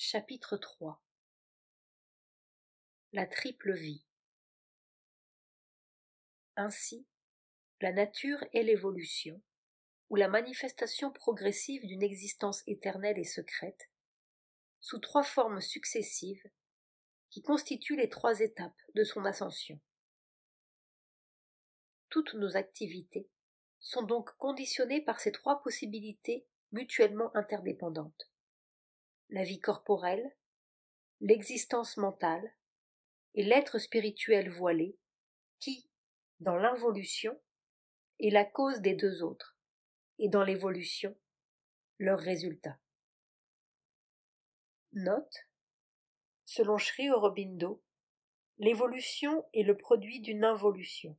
Chapitre 3. La triple vie. Ainsi, la nature est l'évolution, ou la manifestation progressive d'une existence éternelle et secrète, sous trois formes successives qui constituent les trois étapes de son ascension. Toutes nos activités sont donc conditionnées par ces trois possibilités mutuellement interdépendantes: la vie corporelle, l'existence mentale et l'être spirituel voilé qui, dans l'involution, est la cause des deux autres, et dans l'évolution, leur résultat. Note: selon Sri Aurobindo, l'évolution est le produit d'une involution.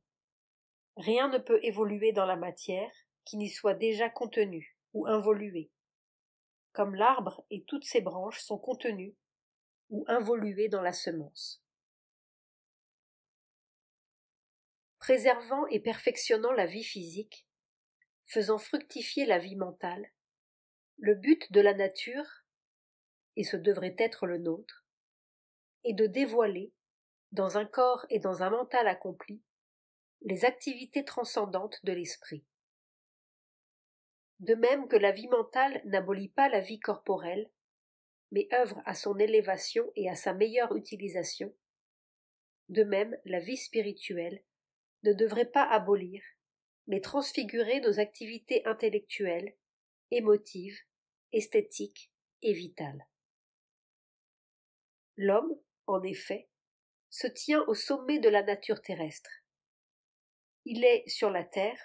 Rien ne peut évoluer dans la matière qui n'y soit déjà contenu ou involué, comme l'arbre et toutes ses branches sont contenues ou involuées dans la semence. Préservant et perfectionnant la vie physique, faisant fructifier la vie mentale, le but de la nature, et ce devrait être le nôtre, est de dévoiler, dans un corps et dans un mental accompli, les activités transcendantes de l'esprit. De même que la vie mentale n'abolit pas la vie corporelle, mais œuvre à son élévation et à sa meilleure utilisation, de même la vie spirituelle ne devrait pas abolir, mais transfigurer nos activités intellectuelles, émotives, esthétiques et vitales. L'homme, en effet, se tient au sommet de la nature terrestre. Il est, sur la terre,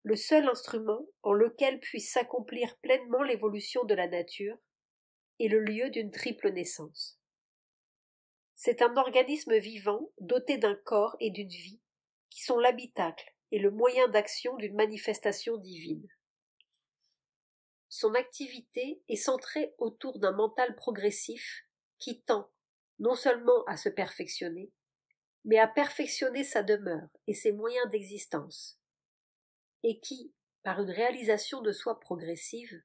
le seul instrument en lequel puisse s'accomplir pleinement l'évolution de la nature et le lieu d'une triple naissance. C'est un organisme vivant doté d'un corps et d'une vie qui sont l'habitacle et le moyen d'action d'une manifestation divine. Son activité est centrée autour d'un mental progressif qui tend non seulement à se perfectionner, mais à perfectionner sa demeure et ses moyens d'existence, et qui, par une réalisation de soi progressive,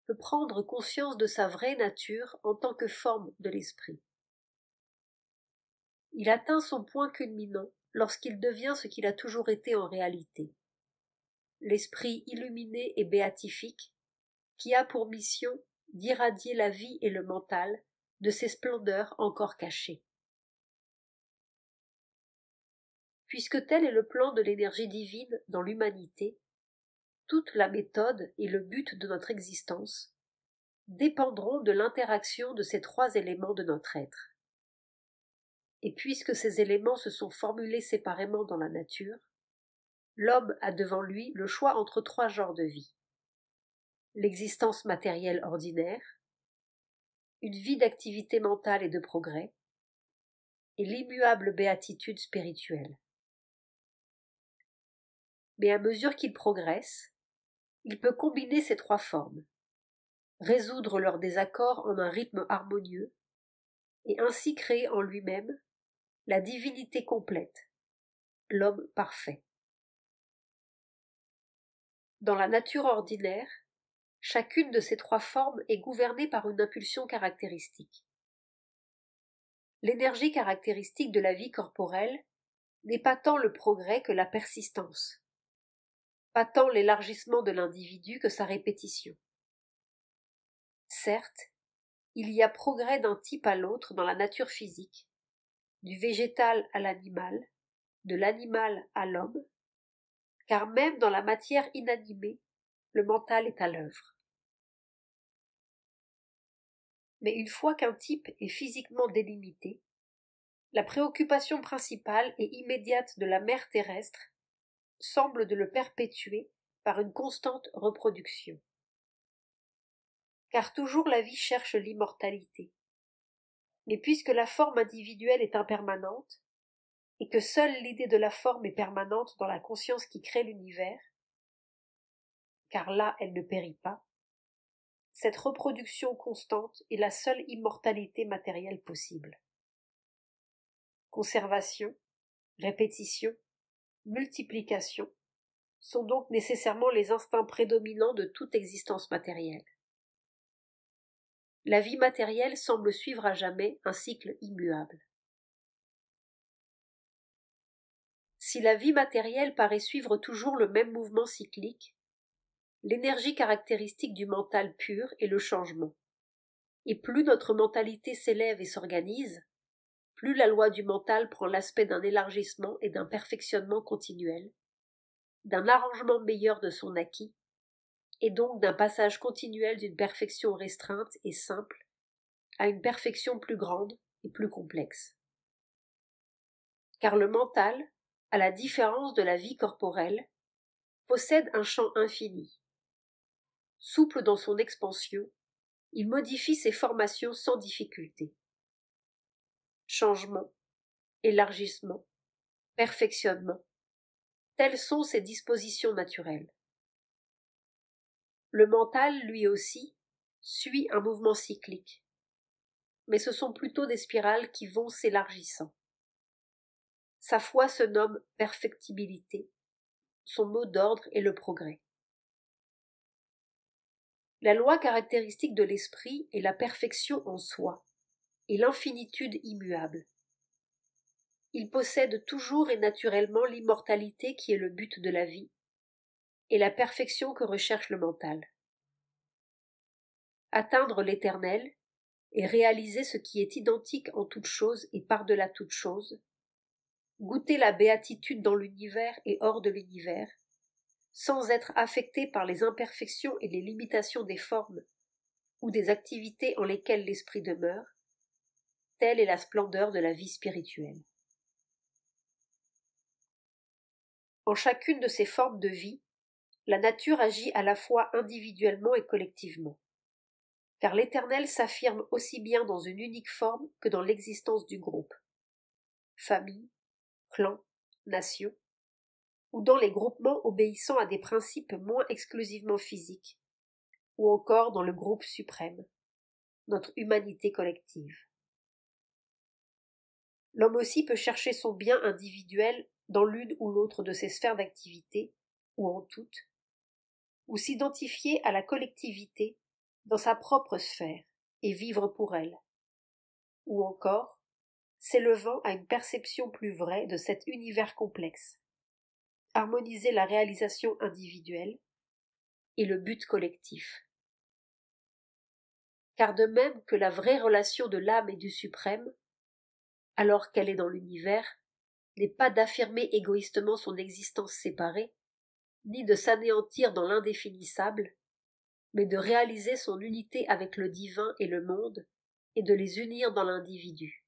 peut prendre conscience de sa vraie nature en tant que forme de l'esprit. Il atteint son point culminant lorsqu'il devient ce qu'il a toujours été en réalité, l'esprit illuminé et béatifique, qui a pour mission d'irradier la vie et le mental de ses splendeurs encore cachées. Puisque tel est le plan de l'énergie divine dans l'humanité, toute la méthode et le but de notre existence dépendront de l'interaction de ces trois éléments de notre être. Et puisque ces éléments se sont formulés séparément dans la nature, l'homme a devant lui le choix entre trois genres de vie: l'existence matérielle ordinaire, une vie d'activité mentale et de progrès, et l'immuable béatitude spirituelle. Mais à mesure qu'il progresse, il peut combiner ces trois formes, résoudre leurs désaccords en un rythme harmonieux, et ainsi créer en lui-même la divinité complète, l'homme parfait. Dans la nature ordinaire, chacune de ces trois formes est gouvernée par une impulsion caractéristique. L'énergie caractéristique de la vie corporelle n'est pas tant le progrès que la persistance, pas tant l'élargissement de l'individu que sa répétition. Certes, il y a progrès d'un type à l'autre dans la nature physique, du végétal à l'animal, de l'animal à l'homme, car même dans la matière inanimée, le mental est à l'œuvre. Mais une fois qu'un type est physiquement délimité, la préoccupation principale et immédiate de la mère terrestre semble de le perpétuer par une constante reproduction. Car toujours la vie cherche l'immortalité. Mais puisque la forme individuelle est impermanente, et que seule l'idée de la forme est permanente dans la conscience qui crée l'univers, car là elle ne périt pas, cette reproduction constante est la seule immortalité matérielle possible. Conservation, répétition, multiplication sont donc nécessairement les instincts prédominants de toute existence matérielle. la vie matérielle semble suivre à jamais un cycle immuable. Si la vie matérielle paraît suivre toujours le même mouvement cyclique, l'énergie caractéristique du mental pur est le changement. Et plus notre mentalité s'élève et s'organise, plus la loi du mental prend l'aspect d'un élargissement et d'un perfectionnement continuel, d'un arrangement meilleur de son acquis, et donc d'un passage continuel d'une perfection restreinte et simple à une perfection plus grande et plus complexe. Car le mental, à la différence de la vie corporelle, possède un champ infini. Souple dans son expansion, il modifie ses formations sans difficulté. Changement, élargissement, perfectionnement, telles sont ses dispositions naturelles. Le mental, lui aussi, suit un mouvement cyclique, mais ce sont plutôt des spirales qui vont s'élargissant. Sa foi se nomme perfectibilité, son mot d'ordre est le progrès. La loi caractéristique de l'esprit est la perfection en soi et l'infinitude immuable. Il possède toujours et naturellement l'immortalité qui est le but de la vie et la perfection que recherche le mental. Atteindre l'éternel et réaliser ce qui est identique en toute chose et par-delà toute chose, goûter la béatitude dans l'univers et hors de l'univers, sans être affecté par les imperfections et les limitations des formes ou des activités en lesquelles l'esprit demeure, telle est la splendeur de la vie spirituelle. En chacune de ces formes de vie, la nature agit à la fois individuellement et collectivement, car l'Éternel s'affirme aussi bien dans une unique forme que dans l'existence du groupe, famille, clan, nation, ou dans les groupements obéissant à des principes moins exclusivement physiques, ou encore dans le groupe suprême, notre humanité collective. L'homme aussi peut chercher son bien individuel dans l'une ou l'autre de ses sphères d'activité, ou en toutes, ou s'identifier à la collectivité dans sa propre sphère et vivre pour elle, ou encore s'élevant à une perception plus vraie de cet univers complexe, harmoniser la réalisation individuelle et le but collectif. Car de même que la vraie relation de l'âme et du suprême, alors qu'elle est dans l'univers, n'est pas d'affirmer égoïstement son existence séparée, ni de s'anéantir dans l'indéfinissable, mais de réaliser son unité avec le divin et le monde, et de les unir dans l'individu.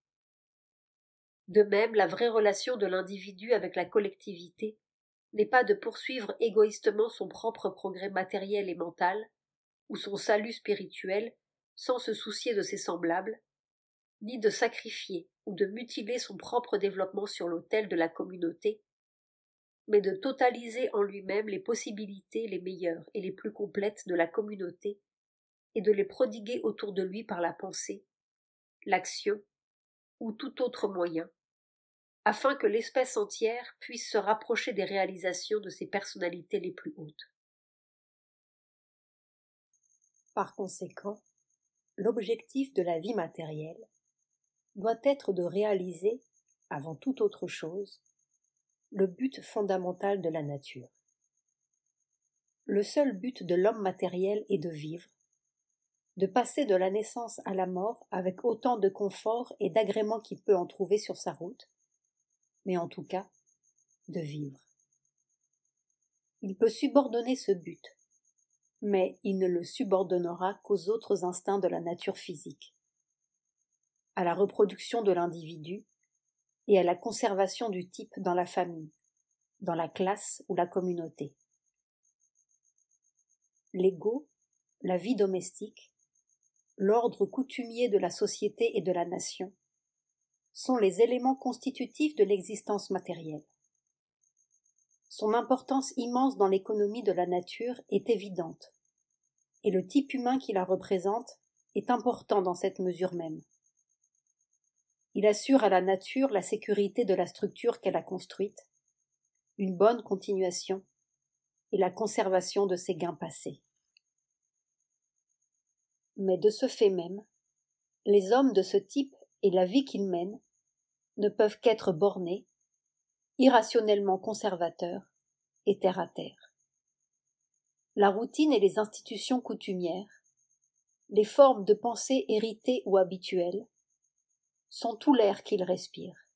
De même, la vraie relation de l'individu avec la collectivité n'est pas de poursuivre égoïstement son propre progrès matériel et mental, ou son salut spirituel, sans se soucier de ses semblables, ni de sacrifier ou de mutiler son propre développement sur l'autel de la communauté, mais de totaliser en lui-même les possibilités les meilleures et les plus complètes de la communauté, et de les prodiguer autour de lui par la pensée, l'action ou tout autre moyen, afin que l'espèce entière puisse se rapprocher des réalisations de ses personnalités les plus hautes. Par conséquent, l'objectif de la vie matérielle doit être de réaliser, avant toute autre chose, le but fondamental de la nature. Le seul but de l'homme matériel est de vivre, de passer de la naissance à la mort avec autant de confort et d'agrément qu'il peut en trouver sur sa route, mais en tout cas, de vivre. Il peut subordonner ce but, mais il ne le subordonnera qu'aux autres instincts de la nature physique, à la reproduction de l'individu et à la conservation du type dans la famille, dans la classe ou la communauté. L'ego, la vie domestique, l'ordre coutumier de la société et de la nation sont les éléments constitutifs de l'existence matérielle. Son importance immense dans l'économie de la nature est évidente, et le type humain qui la représente est important dans cette mesure même. Il assure à la nature la sécurité de la structure qu'elle a construite, une bonne continuation et la conservation de ses gains passés. Mais de ce fait même, les hommes de ce type et la vie qu'ils mènent ne peuvent qu'être bornés, irrationnellement conservateurs et terre à terre. La routine et les institutions coutumières, les formes de pensée héritées ou habituelles, sont tout l'air qu'ils respirent.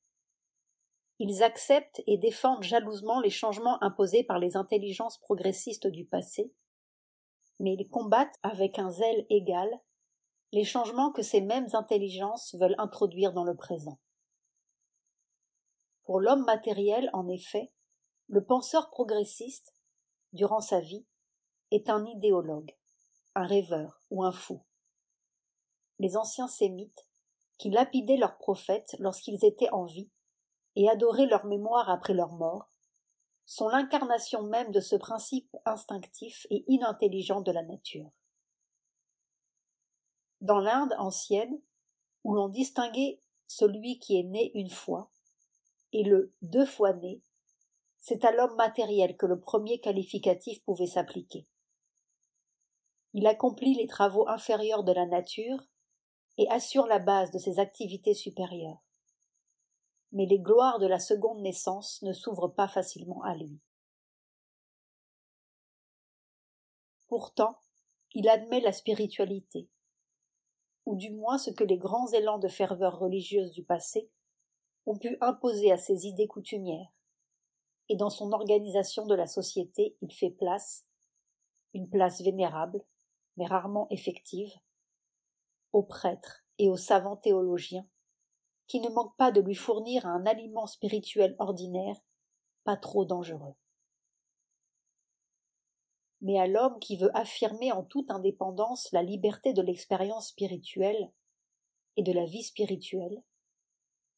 Ils acceptent et défendent jalousement les changements imposés par les intelligences progressistes du passé, mais ils combattent avec un zèle égal les changements que ces mêmes intelligences veulent introduire dans le présent. Pour l'homme matériel, en effet, le penseur progressiste, durant sa vie, est un idéologue, un rêveur ou un fou. Les anciens sémites, qui lapidaient leurs prophètes lorsqu'ils étaient en vie et adoraient leur mémoire après leur mort, sont l'incarnation même de ce principe instinctif et inintelligent de la nature. Dans l'Inde ancienne, où l'on distinguait celui qui est né une fois et le deux fois né, c'est à l'homme matériel que le premier qualificatif pouvait s'appliquer. Il accomplit les travaux inférieurs de la nature et assure la base de ses activités supérieures. Mais les gloires de la seconde naissance ne s'ouvrent pas facilement à lui. Pourtant, il admet la spiritualité, ou du moins ce que les grands élans de ferveur religieuse du passé ont pu imposer à ses idées coutumières, et dans son organisation de la société il fait place, une place vénérable, mais rarement effective, aux prêtres et aux savants théologiens, qui ne manquent pas de lui fournir un aliment spirituel ordinaire, pas trop dangereux. Mais à l'homme qui veut affirmer en toute indépendance la liberté de l'expérience spirituelle et de la vie spirituelle,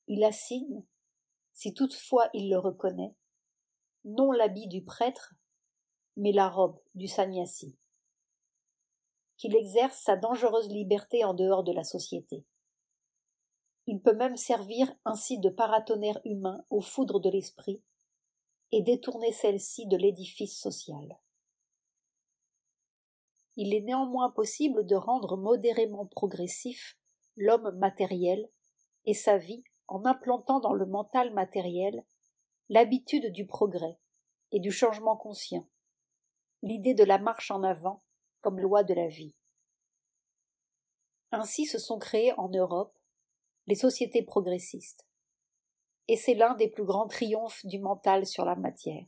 il assigne, si toutefois il le reconnaît, non l'habit du prêtre, mais la robe du sannyasi, qu'il exerce sa dangereuse liberté en dehors de la société. Il peut même servir ainsi de paratonnerre humain aux foudres de l'esprit et détourner celle-ci de l'édifice social. Il est néanmoins possible de rendre modérément progressif l'homme matériel et sa vie en implantant dans le mental matériel l'habitude du progrès et du changement conscient, l'idée de la marche en avant comme loi de la vie. Ainsi se sont créées en Europe les sociétés progressistes, et c'est l'un des plus grands triomphes du mental sur la matière.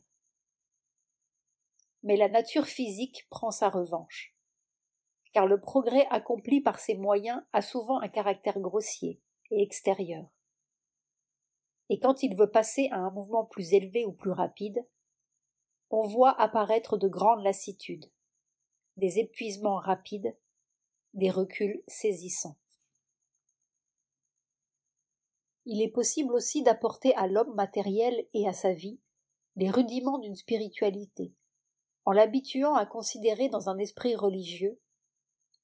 Mais la nature physique prend sa revanche, car le progrès accompli par ces moyens a souvent un caractère grossier et extérieur. Et quand il veut passer à un mouvement plus élevé ou plus rapide, on voit apparaître de grandes lassitudes, des épuisements rapides, des reculs saisissants. Il est possible aussi d'apporter à l'homme matériel et à sa vie les rudiments d'une spiritualité, en l'habituant à considérer dans un esprit religieux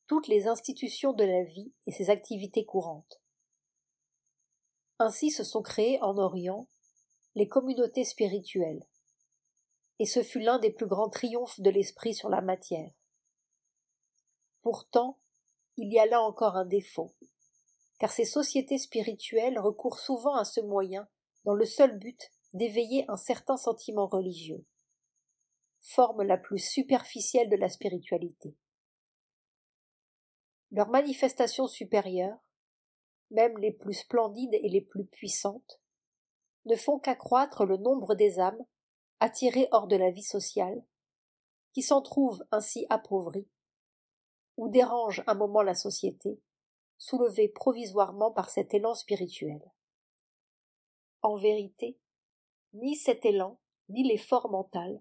toutes les institutions de la vie et ses activités courantes. Ainsi se sont créées en Orient les communautés spirituelles, et ce fut l'un des plus grands triomphes de l'esprit sur la matière. Pourtant, il y a là encore un défaut, car ces sociétés spirituelles recourent souvent à ce moyen dans le seul but d'éveiller un certain sentiment religieux, forme la plus superficielle de la spiritualité. Leurs manifestations supérieures, même les plus splendides et les plus puissantes, ne font qu'accroître le nombre des âmes attirées hors de la vie sociale, qui s'en trouvent ainsi appauvries, ou dérangent un moment la société, soulevée provisoirement par cet élan spirituel. En vérité, ni cet élan, ni l'effort mental,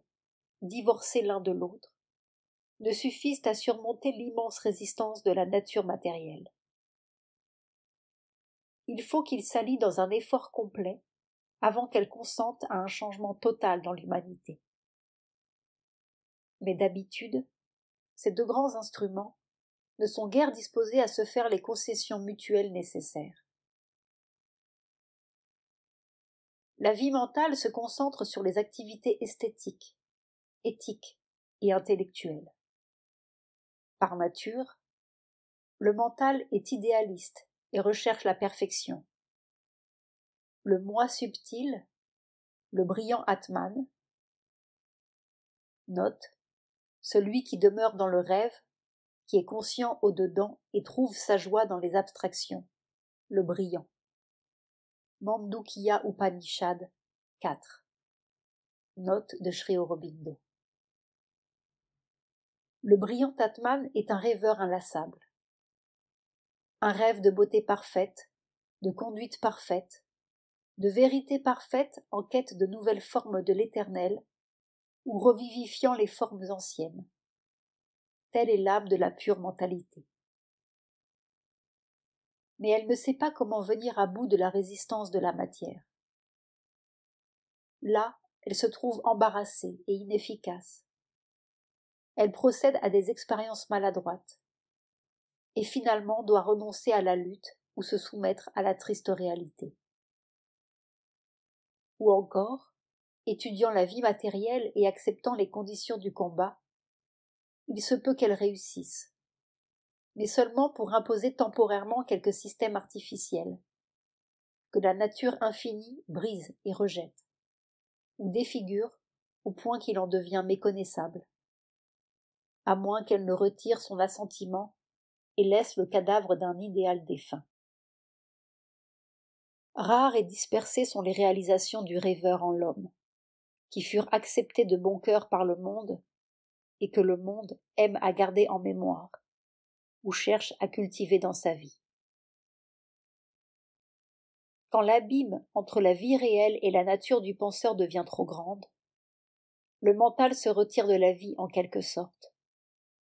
divorcés l'un de l'autre, ne suffisent à surmonter l'immense résistance de la nature matérielle. Il faut qu'il s'allie dans un effort complet avant qu'elle consente à un changement total dans l'humanité. Mais d'habitude, ces deux grands instruments ne sont guère disposés à se faire les concessions mutuelles nécessaires. La vie mentale se concentre sur les activités esthétiques, éthiques et intellectuelles. Par nature, Le mental est idéaliste et recherche la perfection. Le moi subtil, le brillant Atman, note, celui qui demeure dans le rêve, qui est conscient au-dedans et trouve sa joie dans les abstractions, le brillant. Mandukya Upanishad 4. Note de Sri Aurobindo. Le brillant Atman est un rêveur inlassable. Un rêve de beauté parfaite, de conduite parfaite, de vérité parfaite en quête de nouvelles formes de l'éternel ou revivifiant les formes anciennes. Telle est l'âme de la pure mentalité. Mais elle ne sait pas comment venir à bout de la résistance de la matière. Là, elle se trouve embarrassée et inefficace. Elle procède à des expériences maladroites et finalement doit renoncer à la lutte ou se soumettre à la triste réalité. Ou encore, étudiant la vie matérielle et acceptant les conditions du combat, il se peut qu'elle réussisse, mais seulement pour imposer temporairement quelques systèmes artificiels, que la nature infinie brise et rejette, ou défigure au point qu'il en devient méconnaissable, à moins qu'elle ne retire son assentiment et laisse le cadavre d'un idéal défunt. Rares et dispersées sont les réalisations du rêveur en l'homme, qui furent acceptées de bon cœur par le monde, et que le monde aime à garder en mémoire, ou cherche à cultiver dans sa vie. Quand l'abîme entre la vie réelle et la nature du penseur devient trop grande, le mental se retire de la vie en quelque sorte,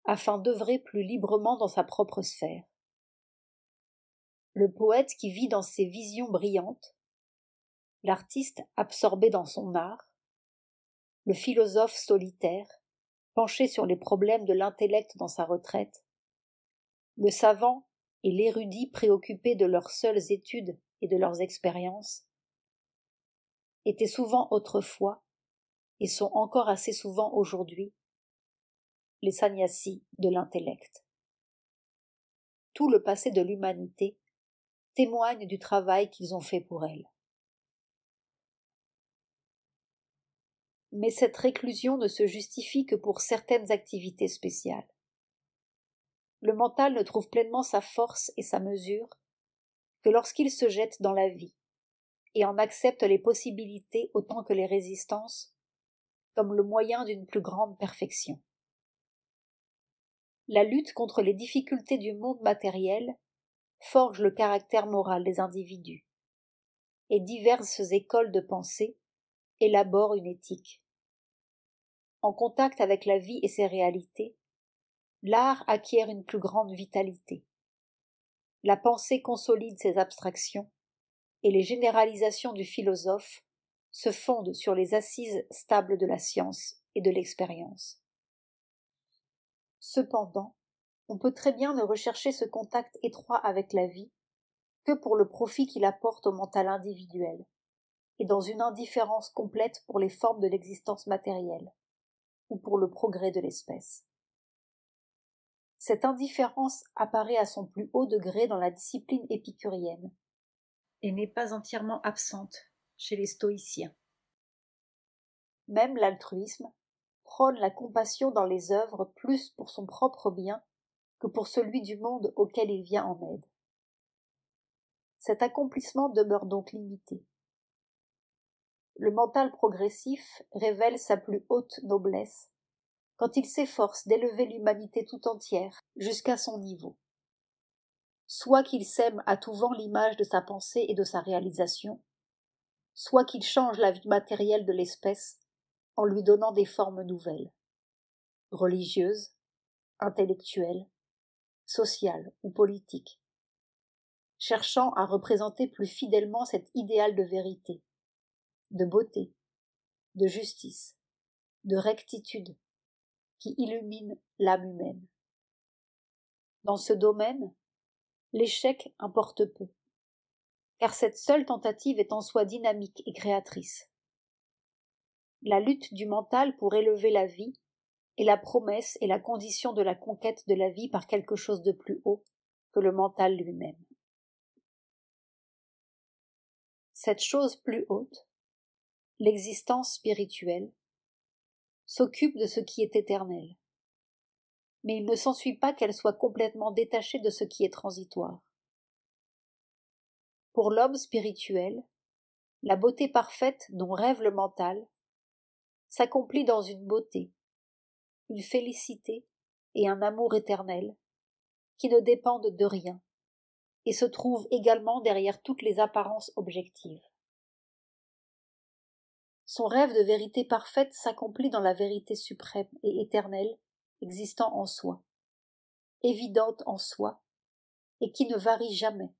afin d'œuvrer plus librement dans sa propre sphère. Le poète qui vit dans ses visions brillantes, l'artiste absorbé dans son art, le philosophe solitaire, penché sur les problèmes de l'intellect dans sa retraite, le savant et l'érudit préoccupés de leurs seules études et de leurs expériences, étaient souvent autrefois, et sont encore assez souvent aujourd'hui, les sannyasis de l'intellect. Tout le passé de l'humanité témoigne du travail qu'ils ont fait pour elle. Mais cette réclusion ne se justifie que pour certaines activités spéciales. Le mental ne trouve pleinement sa force et sa mesure que lorsqu'il se jette dans la vie et en accepte les possibilités autant que les résistances comme le moyen d'une plus grande perfection. La lutte contre les difficultés du monde matériel forge le caractère moral des individus, et diverses écoles de pensée élaborent une éthique. En contact avec la vie et ses réalités, l'art acquiert une plus grande vitalité. La pensée consolide ses abstractions, et les généralisations du philosophe se fondent sur les assises stables de la science et de l'expérience. Cependant, on peut très bien ne rechercher ce contact étroit avec la vie que pour le profit qu'il apporte au mental individuel, et dans une indifférence complète pour les formes de l'existence matérielle, ou pour le progrès de l'espèce. Cette indifférence apparaît à son plus haut degré dans la discipline épicurienne, et n'est pas entièrement absente chez les stoïciens. Même l'altruisme prône la compassion dans les œuvres plus pour son propre bien que pour celui du monde auquel il vient en aide. Cet accomplissement demeure donc limité. Le mental progressif révèle sa plus haute noblesse quand il s'efforce d'élever l'humanité tout entière jusqu'à son niveau. Soit qu'il sème à tout vent l'image de sa pensée et de sa réalisation, soit qu'il change la vie matérielle de l'espèce en lui donnant des formes nouvelles, religieuses, intellectuelles, sociales ou politiques, cherchant à représenter plus fidèlement cet idéal de vérité, de beauté, de justice, de rectitude qui illumine l'âme humaine. Dans ce domaine, l'échec importe peu, car cette seule tentative est en soi dynamique et créatrice. La lutte du mental pour élever la vie est la promesse et la condition de la conquête de la vie par quelque chose de plus haut, que le mental lui-même. Cette chose plus haute, l'existence spirituelle, s'occupe de ce qui est éternel, mais il ne s'ensuit pas qu'elle soit complètement détachée de ce qui est transitoire. Pour l'homme spirituel, la beauté parfaite dont rêve le mental s'accomplit dans une beauté, une félicité et un amour éternel qui ne dépendent de rien et se trouvent également derrière toutes les apparences objectives. Son rêve de vérité parfaite s'accomplit dans la vérité suprême et éternelle existant en soi, évidente en soi et qui ne varie jamais,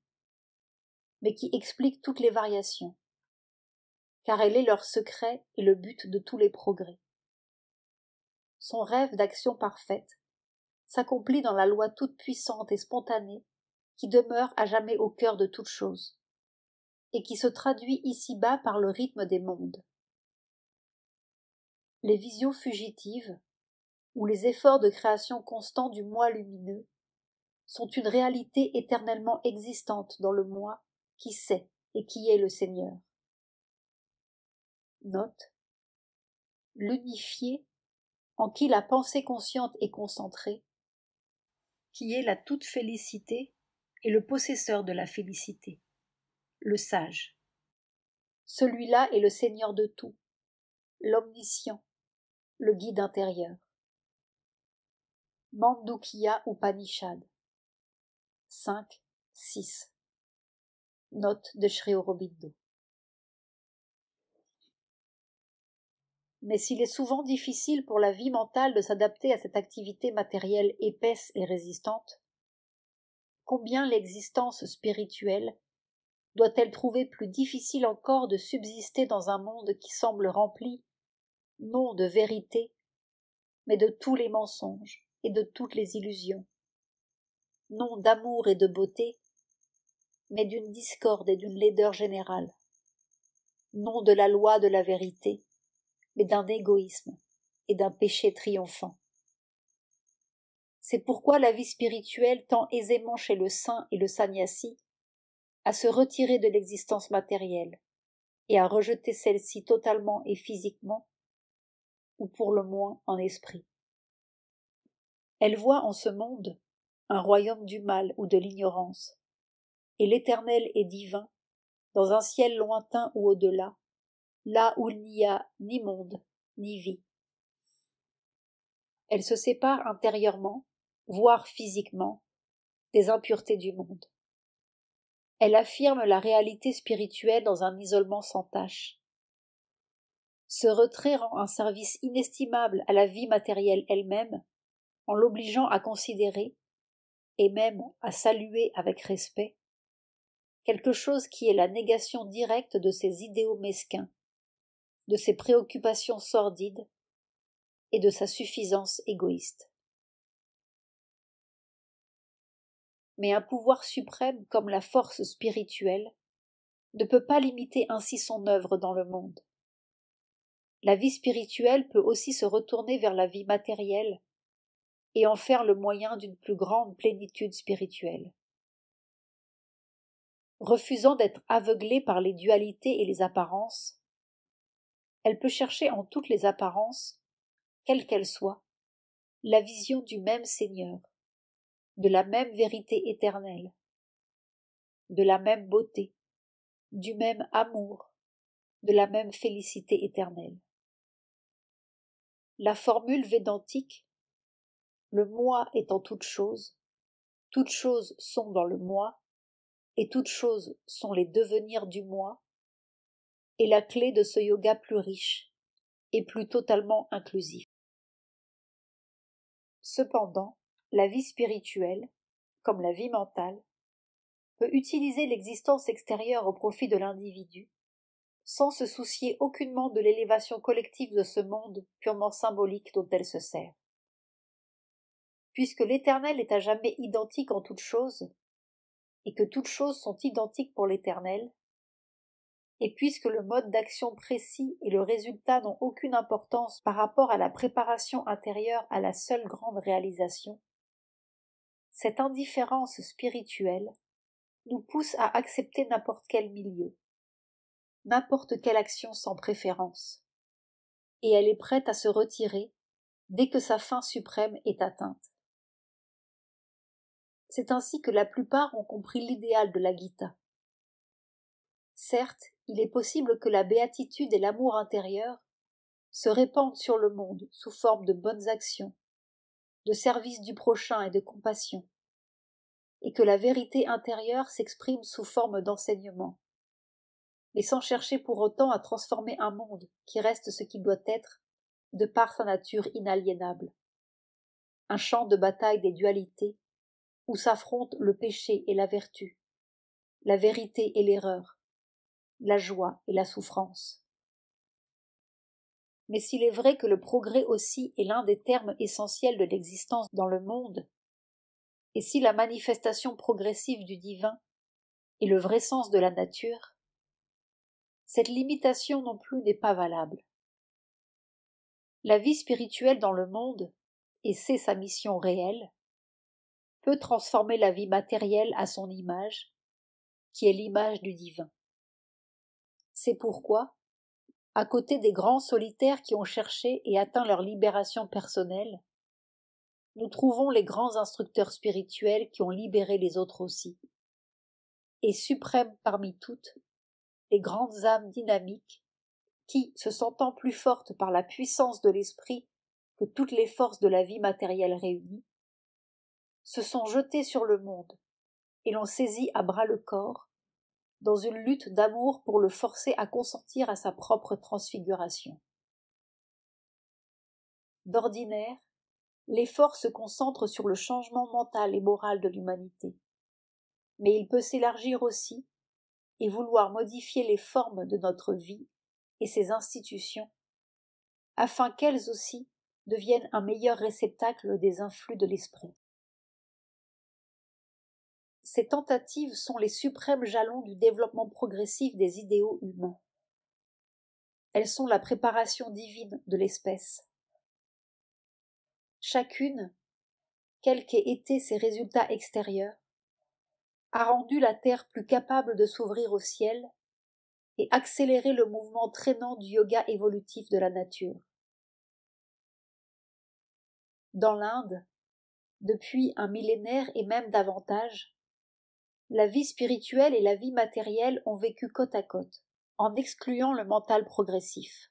mais qui explique toutes les variations, car elle est leur secret et le but de tous les progrès. Son rêve d'action parfaite s'accomplit dans la loi toute puissante et spontanée qui demeure à jamais au cœur de toute chose, et qui se traduit ici-bas par le rythme des mondes. Les visions fugitives, ou les efforts de création constants du moi lumineux, sont une réalité éternellement existante dans le moi qui sait et qui est le Seigneur. Note. L'unifié, en qui la pensée consciente est concentrée, qui est la toute félicité et le possesseur de la félicité, le sage. Celui-là est le Seigneur de tout, l'omniscient, le guide intérieur. Mandukya Upanishad 5, 6. Note de Sri Aurobindo. Mais s'il est souvent difficile pour la vie mentale de s'adapter à cette activité matérielle épaisse et résistante, combien l'existence spirituelle doit-elle trouver plus difficile encore de subsister dans un monde qui semble rempli, non de vérité, mais de tous les mensonges et de toutes les illusions, non d'amour et de beauté, mais d'une discorde et d'une laideur générale, non de la loi de la vérité, mais d'un égoïsme et d'un péché triomphant. C'est pourquoi la vie spirituelle tend aisément chez le saint et le sannyasi à se retirer de l'existence matérielle et à rejeter celle-ci totalement et physiquement, ou pour le moins en esprit. Elle voit en ce monde un royaume du mal ou de l'ignorance, et l'éternel est divin, dans un ciel lointain ou au-delà, là où il n'y a ni monde, ni vie. Elle se sépare intérieurement, voire physiquement, des impuretés du monde. Elle affirme la réalité spirituelle dans un isolement sans tache. Ce retrait rend un service inestimable à la vie matérielle elle-même, en l'obligeant à considérer, et même à saluer avec respect, quelque chose qui est la négation directe de ses idéaux mesquins, de ses préoccupations sordides et de sa suffisance égoïste. Mais un pouvoir suprême comme la force spirituelle ne peut pas limiter ainsi son œuvre dans le monde. La vie spirituelle peut aussi se retourner vers la vie matérielle et en faire le moyen d'une plus grande plénitude spirituelle. Refusant d'être aveuglée par les dualités et les apparences, elle peut chercher en toutes les apparences, quelles qu'elles soient, la vision du même Seigneur, de la même vérité éternelle, de la même beauté, du même amour, de la même félicité éternelle. La formule védantique, le moi est en toutes choses sont dans le moi, et toutes choses sont les devenirs du moi, est la clé de ce yoga plus riche et plus totalement inclusif. Cependant, la vie spirituelle, comme la vie mentale, peut utiliser l'existence extérieure au profit de l'individu, sans se soucier aucunement de l'élévation collective de ce monde purement symbolique dont elle se sert. Puisque l'Éternel est à jamais identique en toutes choses, et que toutes choses sont identiques pour l'Éternel, et puisque le mode d'action précis et le résultat n'ont aucune importance par rapport à la préparation intérieure à la seule grande réalisation, Cette indifférence spirituelle nous pousse à accepter n'importe quel milieu, n'importe quelle action sans préférence, et elle est prête à se retirer dès que sa fin suprême est atteinte. C'est ainsi que la plupart ont compris l'idéal de la Gita. Certes, il est possible que la béatitude et l'amour intérieur se répandent sur le monde sous forme de bonnes actions, de service du prochain et de compassion, et que la vérité intérieure s'exprime sous forme d'enseignement, mais sans chercher pour autant à transformer un monde qui reste ce qu'il doit être de par sa nature inaliénable. Un champ de bataille des dualités, où s'affrontent le péché et la vertu, la vérité et l'erreur, la joie et la souffrance. Mais s'il est vrai que le progrès aussi est l'un des termes essentiels de l'existence dans le monde, et si la manifestation progressive du divin est le vrai sens de la nature, cette limitation non plus n'est pas valable. La vie spirituelle dans le monde, et c'est sa mission réelle, peut transformer la vie matérielle à son image, qui est l'image du divin. C'est pourquoi, à côté des grands solitaires qui ont cherché et atteint leur libération personnelle, nous trouvons les grands instructeurs spirituels qui ont libéré les autres aussi. Et suprêmes parmi toutes, les grandes âmes dynamiques qui, se sentant plus fortes par la puissance de l'esprit que toutes les forces de la vie matérielle réunies, se sont jetées sur le monde et l'ont saisi à bras-le-corps dans une lutte d'amour pour le forcer à consentir à sa propre transfiguration. D'ordinaire, l'effort se concentre sur le changement mental et moral de l'humanité, mais il peut s'élargir aussi et vouloir modifier les formes de notre vie et ses institutions, afin qu'elles aussi deviennent un meilleur réceptacle des influx de l'esprit. Ces tentatives sont les suprêmes jalons du développement progressif des idéaux humains. Elles sont la préparation divine de l'espèce. Chacune, quels qu'aient été ses résultats extérieurs, a rendu la terre plus capable de s'ouvrir au ciel et accéléré le mouvement traînant du yoga évolutif de la nature. Dans l'Inde, depuis un millénaire et même davantage, la vie spirituelle et la vie matérielle ont vécu côte à côte, en excluant le mental progressif.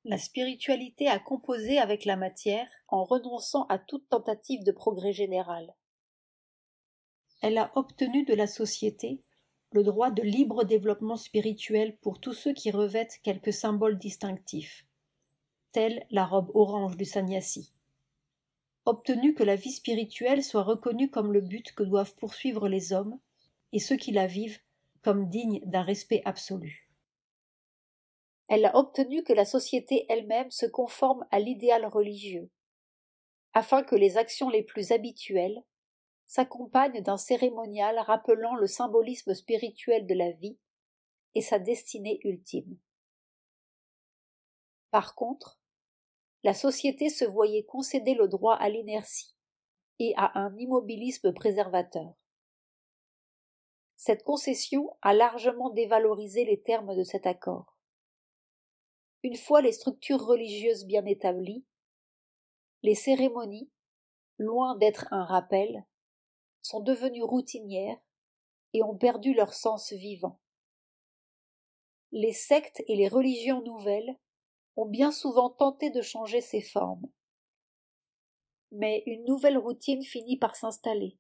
La spiritualité a composé avec la matière en renonçant à toute tentative de progrès général. Elle a obtenu de la société le droit de libre développement spirituel pour tous ceux qui revêtent quelques symboles distinctifs, telle la robe orange du sannyasi. Obtenu que la vie spirituelle soit reconnue comme le but que doivent poursuivre les hommes et ceux qui la vivent comme digne d'un respect absolu. Elle a obtenu que la société elle-même se conforme à l'idéal religieux, afin que les actions les plus habituelles s'accompagnent d'un cérémonial rappelant le symbolisme spirituel de la vie et sa destinée ultime. Par contre, la société se voyait concéder le droit à l'inertie et à un immobilisme préservateur. Cette concession a largement dévalorisé les termes de cet accord. Une fois les structures religieuses bien établies, les cérémonies, loin d'être un rappel, sont devenues routinières et ont perdu leur sens vivant. Les sectes et les religions nouvelles ont bien souvent tenté de changer ces formes. Mais une nouvelle routine finit par s'installer,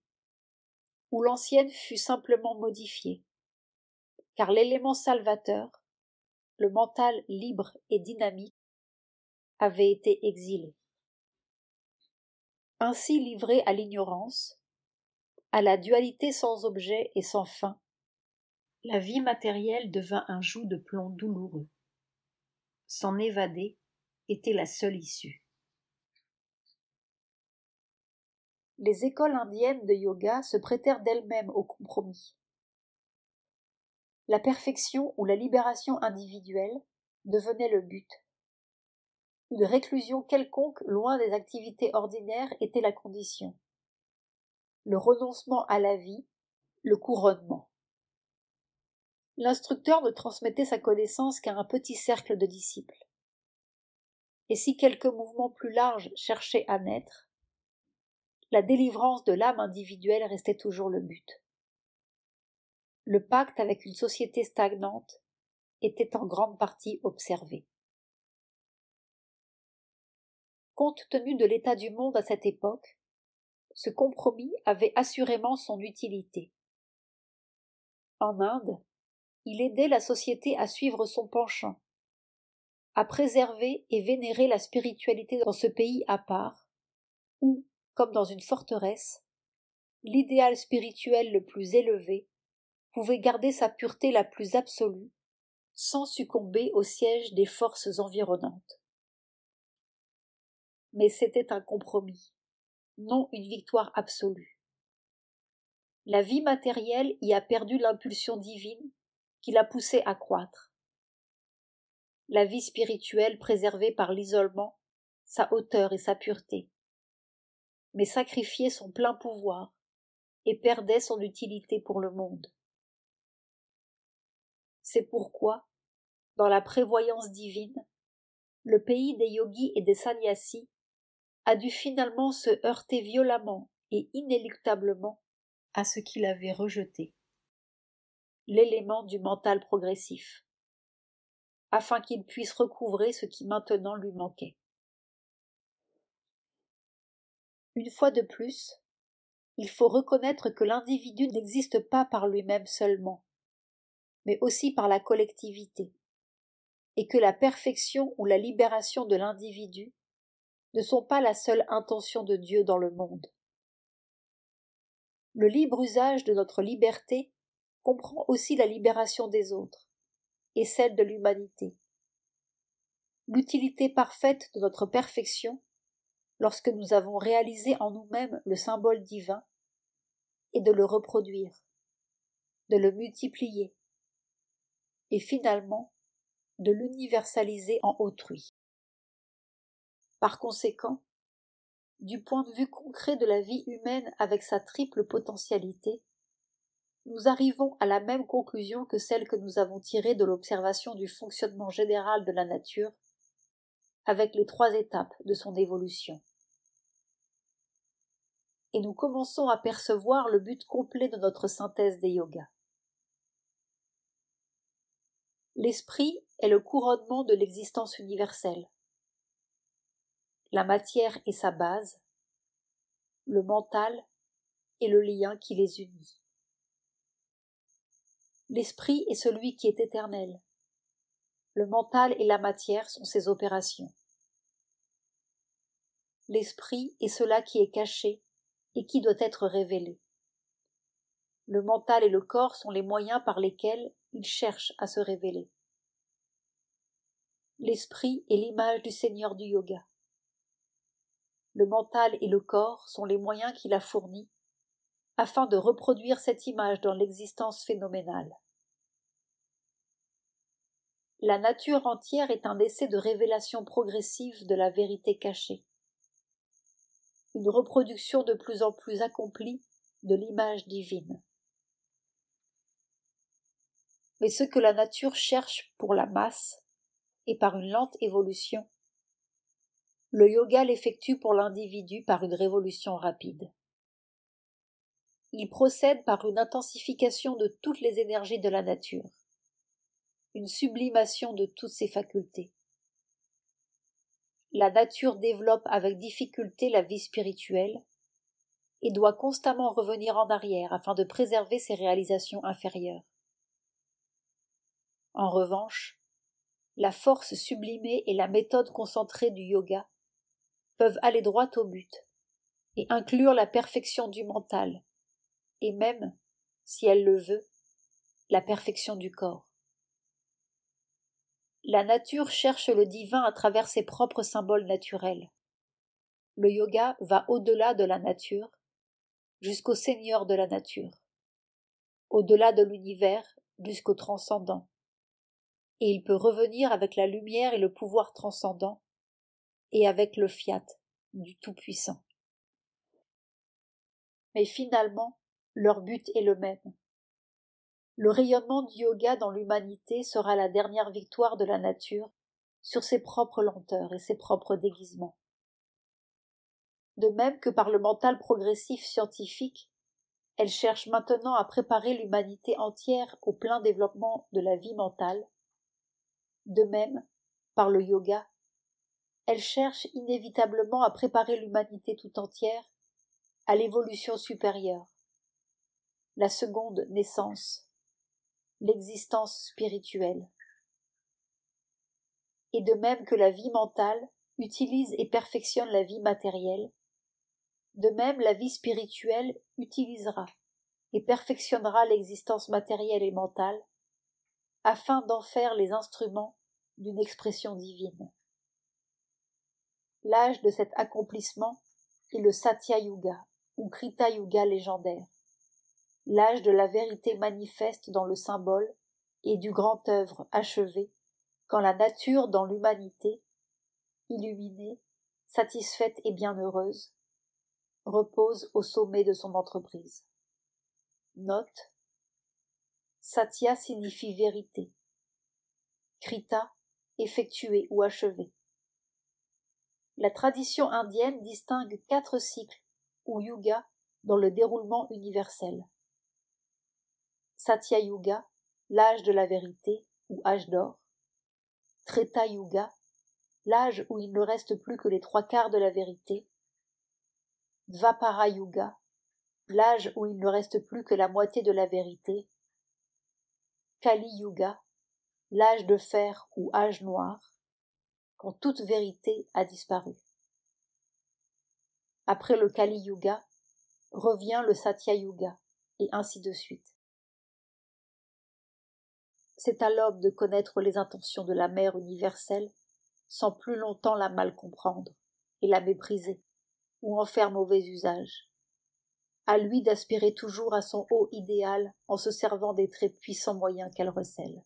où l'ancienne fut simplement modifiée, car l'élément salvateur, le mental libre et dynamique, avait été exilé. Ainsi livré à l'ignorance, à la dualité sans objet et sans fin, la vie matérielle devint un joug de plomb douloureux. S'en évader était la seule issue. Les écoles indiennes de yoga se prêtèrent d'elles-mêmes au compromis. La perfection ou la libération individuelle devenait le but. Une réclusion quelconque loin des activités ordinaires était la condition. le renoncement à la vie, le couronnement. L'instructeur ne transmettait sa connaissance qu'à un petit cercle de disciples. Et si quelques mouvements plus larges cherchaient à naître, la délivrance de l'âme individuelle restait toujours le but. Le pacte avec une société stagnante était en grande partie observé. Compte tenu de l'état du monde à cette époque, ce compromis avait assurément son utilité. En Inde, il aidait la société à suivre son penchant, à préserver et vénérer la spiritualité dans ce pays à part, où, comme dans une forteresse, l'idéal spirituel le plus élevé pouvait garder sa pureté la plus absolue, sans succomber au siège des forces environnantes. Mais c'était un compromis, non une victoire absolue. La vie matérielle y a perdu l'impulsion divine qui la poussait à croître. La vie spirituelle préservée par l'isolement, sa hauteur et sa pureté, mais sacrifiait son plein pouvoir et perdait son utilité pour le monde. C'est pourquoi, dans la prévoyance divine, le pays des yogis et des sannyasis a dû finalement se heurter violemment et inéluctablement à ce qu'il avait rejeté, l'élément du mental progressif, afin qu'il puisse recouvrer ce qui maintenant lui manquait. Une fois de plus, il faut reconnaître que l'individu n'existe pas par lui-même seulement, mais aussi par la collectivité, et que la perfection ou la libération de l'individu ne sont pas la seule intention de Dieu dans le monde. Le libre usage de notre liberté comprend aussi la libération des autres, et celle de l'humanité. L'utilité parfaite de notre perfection, lorsque nous avons réalisé en nous-mêmes le symbole divin, est de le reproduire, de le multiplier, et finalement de l'universaliser en autrui. Par conséquent, du point de vue concret de la vie humaine avec sa triple potentialité, nous arrivons à la même conclusion que celle que nous avons tirée de l'observation du fonctionnement général de la nature, avec les 3 étapes de son évolution. Et nous commençons à percevoir le but complet de notre synthèse des yogas. L'esprit est le couronnement de l'existence universelle. La matière est sa base, le mental est le lien qui les unit. L'esprit est celui qui est éternel. Le mental et la matière sont ses opérations. L'esprit est cela qui est caché et qui doit être révélé. Le mental et le corps sont les moyens par lesquels il cherche à se révéler. L'esprit est l'image du Seigneur du yoga. Le mental et le corps sont les moyens qu'il a fournis afin de reproduire cette image dans l'existence phénoménale. La nature entière est un essai de révélation progressive de la vérité cachée, une reproduction de plus en plus accomplie de l'image divine. Mais ce que la nature cherche pour la masse, et par une lente évolution, le yoga l'effectue pour l'individu par une révolution rapide. Il procède par une intensification de toutes les énergies de la nature, une sublimation de toutes ses facultés. La nature développe avec difficulté la vie spirituelle et doit constamment revenir en arrière afin de préserver ses réalisations inférieures. En revanche, la force sublimée et la méthode concentrée du yoga peuvent aller droit au but et inclure la perfection du mental, et même, si elle le veut, la perfection du corps. La nature cherche le divin à travers ses propres symboles naturels. Le yoga va au-delà de la nature, jusqu'au Seigneur de la nature, au-delà de l'univers jusqu'au transcendant, et il peut revenir avec la lumière et le pouvoir transcendant, et avec le fiat du Tout-Puissant. mais finalement, leur but est le même. Le rayonnement du yoga dans l'humanité sera la dernière victoire de la nature sur ses propres lenteurs et ses propres déguisements. De même que par le mental progressif scientifique, elle cherche maintenant à préparer l'humanité entière au plein développement de la vie mentale. De même, par le yoga, elle cherche inévitablement à préparer l'humanité tout entière à l'évolution supérieure, la seconde naissance, l'existence spirituelle. Et de même que la vie mentale utilise et perfectionne la vie matérielle, de même la vie spirituelle utilisera et perfectionnera l'existence matérielle et mentale afin d'en faire les instruments d'une expression divine. L'âge de cet accomplissement est le Satya Yuga ou Krita Yuga légendaire, l'âge de la vérité manifeste dans le symbole et du grand œuvre achevé quand la nature dans l'humanité, illuminée, satisfaite et bienheureuse, repose au sommet de son entreprise. Note. Satya signifie vérité. Krita, effectué ou achevé. La tradition indienne distingue 4 cycles ou yugas dans le déroulement universel. Satya Yuga, l'âge de la vérité ou âge d'or. Treta Yuga, l'âge où il ne reste plus que les 3/4 de la vérité. Dvapara Yuga, l'âge où il ne reste plus que la moitié de la vérité. Kali Yuga, l'âge de fer ou âge noir, quand toute vérité a disparu. Après le Kali Yuga, revient le Satya Yuga, et ainsi de suite. C'est à l'homme de connaître les intentions de la mère universelle, sans plus longtemps la mal comprendre, et la mépriser, ou en faire mauvais usage. À lui d'aspirer toujours à son haut idéal en se servant des très puissants moyens qu'elle recèle.